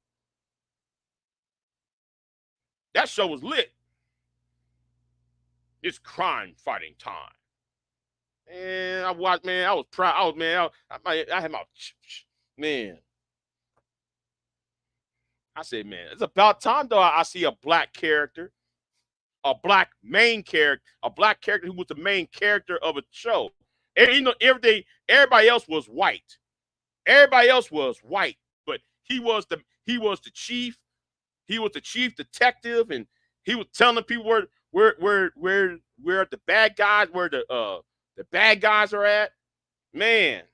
That show was lit. It's crime fighting time. And I watched, man. I was proud. I was, man. I had my man. I said, man, it's about time though. I see a black character, a black main character, a black character who was the main character of a show. And you know, everybody else was white. Everybody else was white, but he was the chief. He was the chief detective, and he was telling people where the bad guys, where the bad guys are at. Man,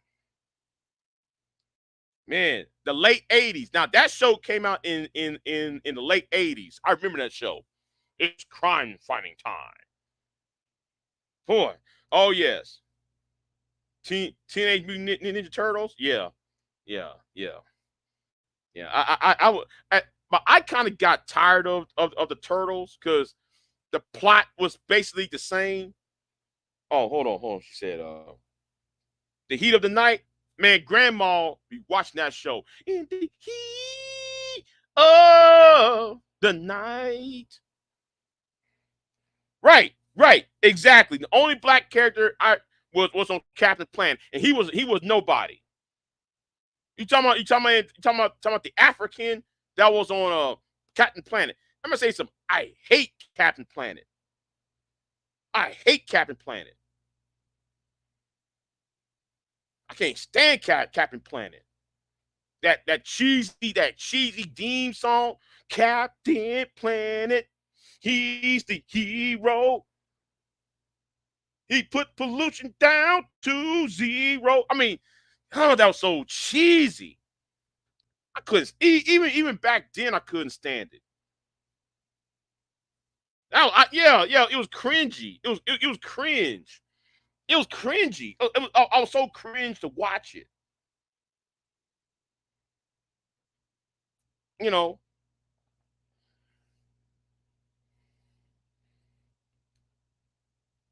man, the late '80s. Now that show came out in the late '80s. I remember that show. It's crime fighting time. Boy, oh yes, Teenage Mutant Ninja Turtles. Yeah, yeah, yeah, yeah. But I kind of got tired of the turtles because the plot was basically the same. Oh, hold on. She said, the heat of the night. Man, grandma be watching that show. In the heat of the night. Right, right, exactly. The only black character I was on Captain Planet, and he was nobody. You talking about the African that was on Captain Planet. I'm gonna say something. I hate Captain Planet. I hate Captain Planet. I can't stand Captain Planet. That cheesy theme song, Captain Planet. He's the hero. He put pollution down to zero. I mean, oh, that was so cheesy. I couldn't even back then. I couldn't stand it. Yeah, it was cringy. It was cringe. It was cringy. I was so cringe to watch it. You know.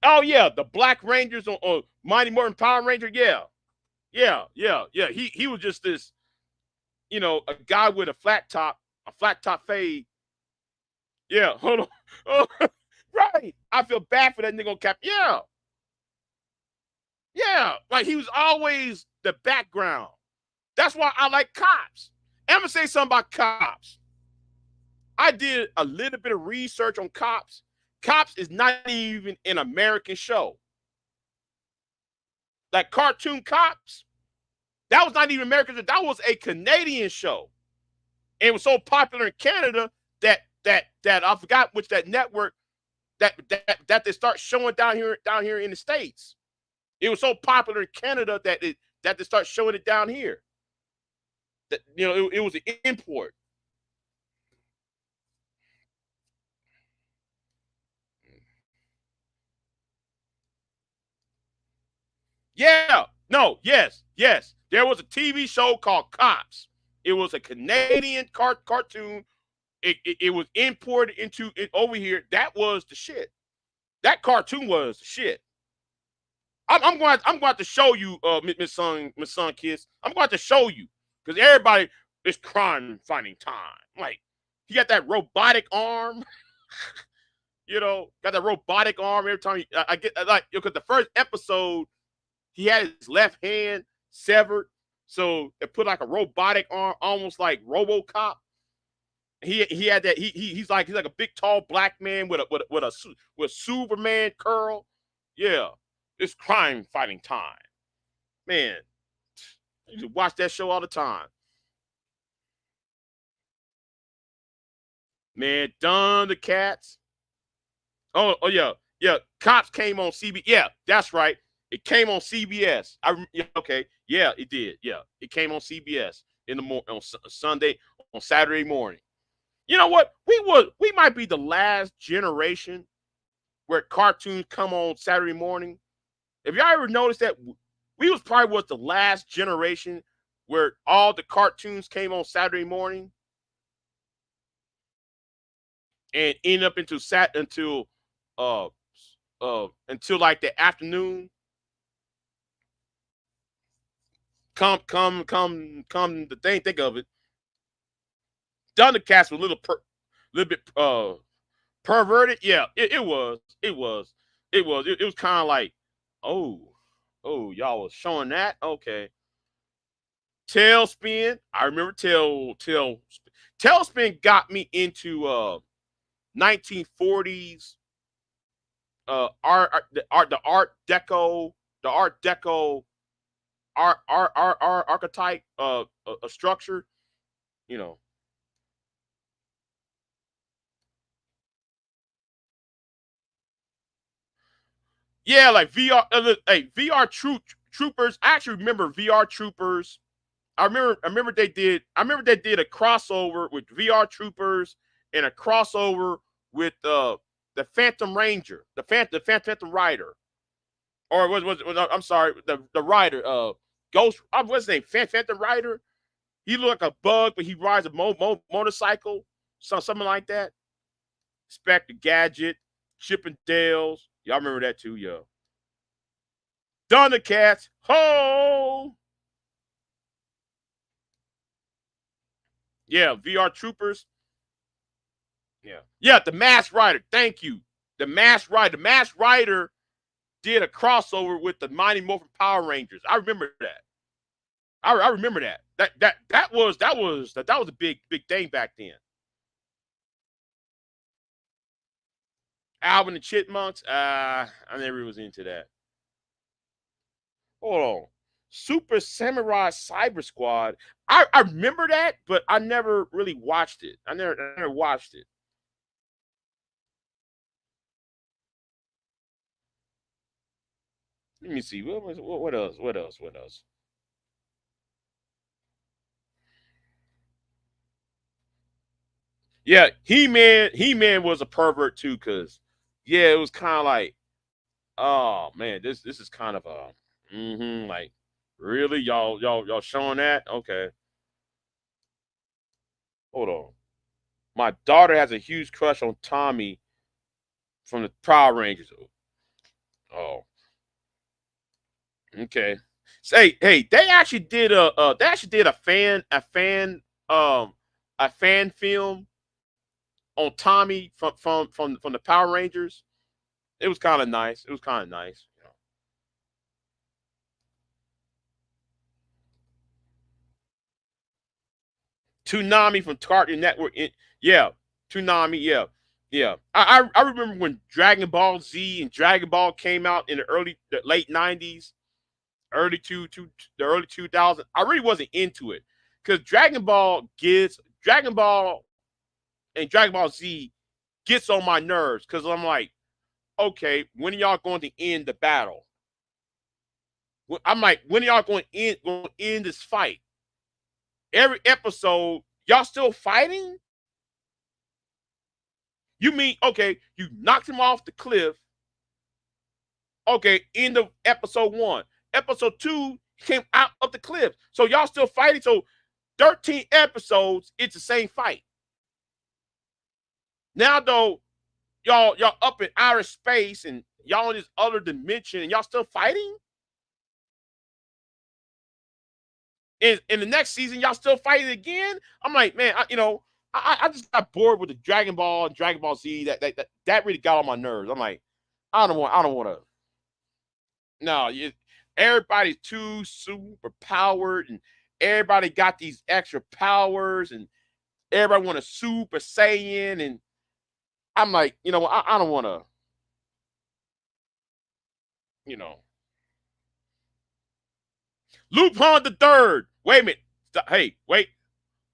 Oh yeah, the Black Rangers on Mighty Morphin Power Ranger. Yeah, yeah. He was just this, a guy with a flat top fade. Yeah, hold on. Oh, right. I feel bad for that nigga on Cap. Yeah, yeah. Like he was always the background. That's why I like Cops. And I'm gonna say something about Cops. I did a little bit of research on Cops. Cops is not even an American show. Like cartoon Cops, that was not even American. That was a Canadian show. And it was so popular in Canada that I forgot which that network that they start showing down here in the States. It was so popular in Canada that they start showing it down here. That it was an import. Yeah. No, yes. There was a TV show called Cops. It was a Canadian cartoon. It was imported into it over here. That was the shit. That cartoon was the shit. I'm going to show you, Miss Sun Kiss. I'm going to show you because everybody is crime fighting time. Like he got that robotic arm. Got that robotic arm every time. I get like because the first episode he had his left hand severed, so it put like a robotic arm, almost like RoboCop. He had that. He's like a big tall black man with Superman curl. Yeah, it's crime fighting time, man. You should watch that show all the time, man. Thundercats. Oh yeah, yeah. Cops came on CB. Yeah, that's right. It came on CBS. Yeah, okay. Yeah, it did. Yeah, it came on CBS in the on Sunday, on Saturday morning. You know what? We might be the last generation where cartoons come on Saturday morning. Have y'all ever noticed that we was probably was the last generation where all the cartoons came on Saturday morning and end up into uh until like the afternoon. Come the thing think of it. Thundercats was a little bit perverted. Yeah, it was. It was kind of like, oh, y'all was showing that. Okay. Tailspin. I remember Tailspin got me into 1940s the art deco archetype a structure, you know. Yeah, like VR. Hey, Troopers. I actually remember VR Troopers. I remember they did a crossover with VR Troopers and a crossover with the Phantom Ranger, Phantom Rider, or I'm sorry, the Rider, Ghost. What's his name? Phantom Rider. He looked like a bug, but he rides a motorcycle, something like that. Spectre Gadget, Chip and Dale's. Y'all remember that too, yo. Thundercats. Ho! Yeah, VR Troopers. Yeah. Yeah, the Masked Rider. Thank you. The Masked Rider. The Masked Rider did a crossover with the Mighty Morphin Power Rangers. I remember that. I remember that. That was a big thing back then. Alvin and Chipmunks. I never was into that. Hold on. Super Samurai Cyber Squad. I remember that, but I never really watched it. I never watched it. Let me see. What else? What else? What else? Yeah, He Man was a pervert too, cause yeah, it was kind of like, oh man, this is kind of a like, really, y'all showing that? Okay, hold on. My daughter has a huge crush on Tommy from the Power Rangers. Oh, okay. Say, hey, they actually did um a fan film on Tommy from the Power Rangers. It was kind of nice. It was kind of nice. You know. Toonami from Cartoon Network. Yeah, Toonami. Yeah, yeah. I remember when Dragon Ball Z and Dragon Ball came out in the late '90s, the early 2000s. I really wasn't into it because Dragon Ball and Dragon Ball Z gets on my nerves because I'm like, okay, when are y'all going to end the battle? I'm like, when are y'all going to end this fight? Every episode, y'all still fighting? You mean, okay, you knocked him off the cliff. Okay, end of episode one. Episode two, he came out of the cliff. So y'all still fighting. So 13 episodes, it's the same fight. Now though, y'all up in outer space and y'all in this other dimension and y'all still fighting? In the next season, y'all still fighting again? I'm like, man, I just got bored with the Dragon Ball and Dragon Ball Z. That really got on my nerves. I'm like, I don't want to. No, everybody's too super powered, and everybody got these extra powers, and everybody want to super saiyan, and I'm like, I don't want to, you know. Lupin the Third. Wait a minute. Hey, wait.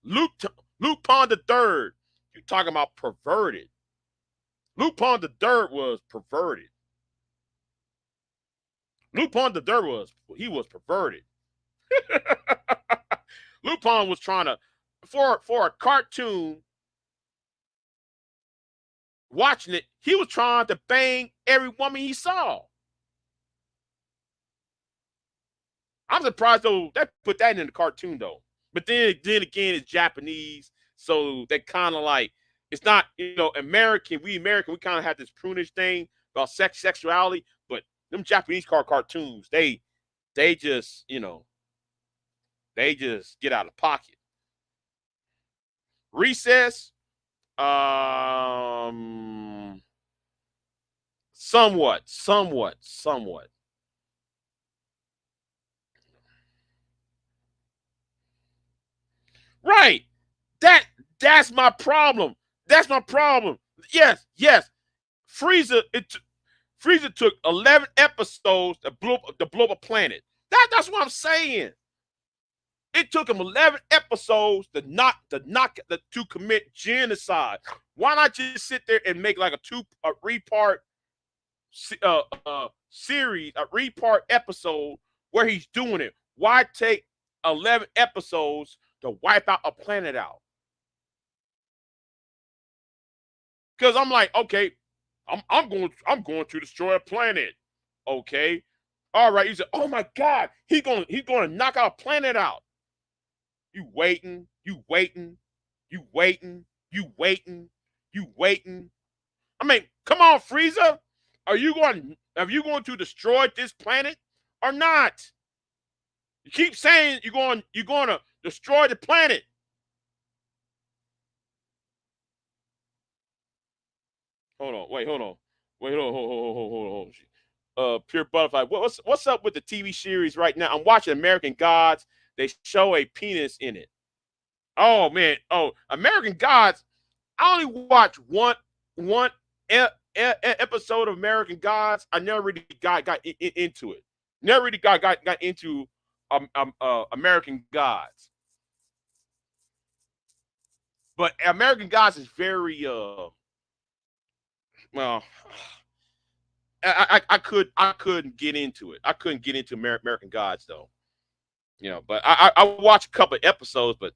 Luke Lupin the Third. You talking about perverted? Lupin the Third was perverted. Lupin the Third was perverted. Lupin was trying to for a cartoon watching it, he was trying to bang every woman he saw. I'm surprised though they put that in the cartoon though. But then again, it's Japanese, so they kind of like it's not American. We kind of have this prunish thing about sexuality, but them Japanese cartoons, they just they just get out of pocket. Recess, somewhat. Right. That that's my problem. That's my problem. Yes. Frieza Frieza took 11 episodes to blow up a planet. That's what I'm saying. It took him 11 episodes to commit genocide. Why not just sit there and make like a repart series, a repart episode where he's doing it? Why take 11 episodes to wipe out a planet out? Because I'm like, okay, I'm going to destroy a planet. Okay. All right. You said, oh my God, he's gonna knock our planet out. You waiting, you waiting, you waiting, you waiting, you waiting. I mean, come on, Frieza. Are you going to destroy this planet or not? You keep saying you're going to destroy the planet. Hold on, wait, hold on, wait, hold on. Pure Butterfly. What's up with the TV series right now? I'm watching American Gods. They show a penis in it. Oh man. Oh, American Gods. I only watched one episode of American Gods. I never really got into it. Never really got into American Gods. But American Gods is very well. I couldn't get into it. I couldn't get into American Gods though. But I watched a couple of episodes, but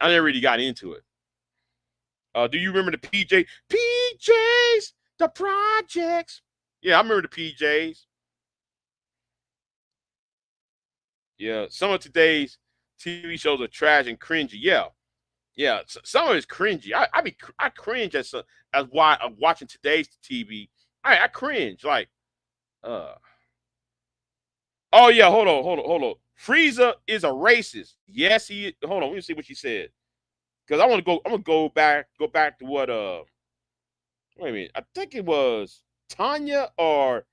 I never really got into it. Do you remember the PJs, the projects? Yeah, I remember the PJs. Yeah, some of today's TV shows are trash and cringy. Yeah. Some of it's cringy. I cringe as why I'm watching today's TV. I cringe like uh. Oh yeah, hold on. Frieza is a racist. Yes, he. Hold on, let me see what she said. Because I want to go. I'm gonna go back to what wait a minute. I think it was Tanya or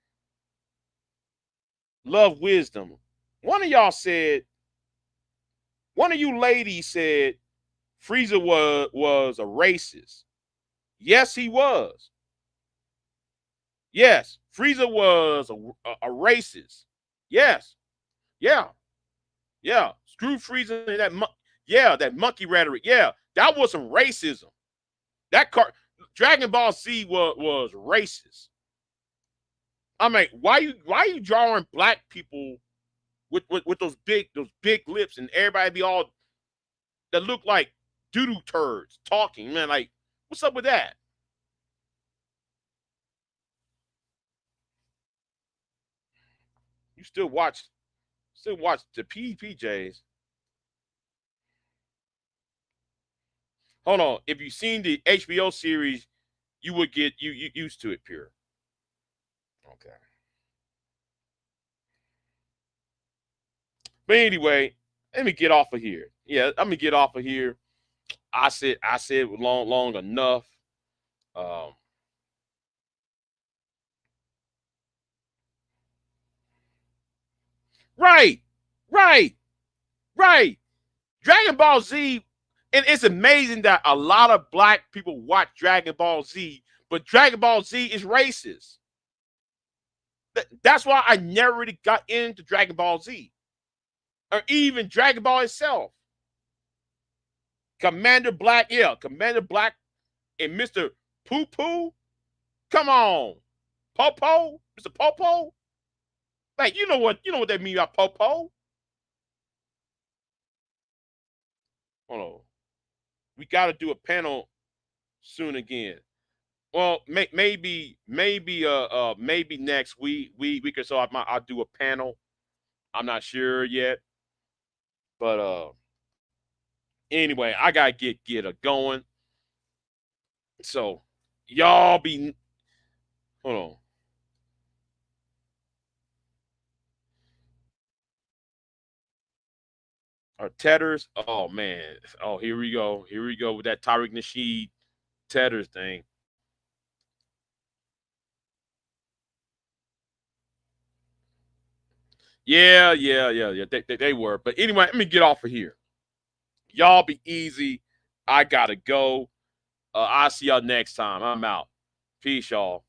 Love Wisdom. One of y'all said, one of you ladies said Frieza was a racist. Yes, he was. Yes, Frieza was a racist. Yes, yeah, yeah. Screw Frieza and that monkey rhetoric. Yeah, that was some racism. That Dragon Ball Z was racist. I mean, why you drawing black people with those big lips and everybody be all that look like doo-doo turds talking, man? Like, what's up with that? You still watch the PJs. Hold on. If you've seen the HBO series, you would get you used to it, pure. Okay. But anyway, let me get off of here. Yeah, I'm gonna get off of here. I said long enough. Um, right, right, right. Dragon Ball Z, and it's amazing that a lot of black people watch Dragon Ball Z, but Dragon Ball Z is racist. That's why I never really got into Dragon Ball Z or even Dragon Ball itself. Commander Black, yeah, Commander Black and Mr. Poo Poo. Come on. Popo? Mr. Popo? Like, you know what that mean by Popo? Hold on. We gotta do a panel soon again. Well, maybe next week or so I'll do a panel. I'm not sure yet. But anyway, I gotta get a going. So y'all be hold on. Our Tedders. Oh man. Oh, here we go. Here we go with that Tariq Nasheed Tedders thing. Yeah. They were. But anyway, let me get off of here. Y'all be easy. I gotta go. I'll see y'all next time. I'm out. Peace, y'all.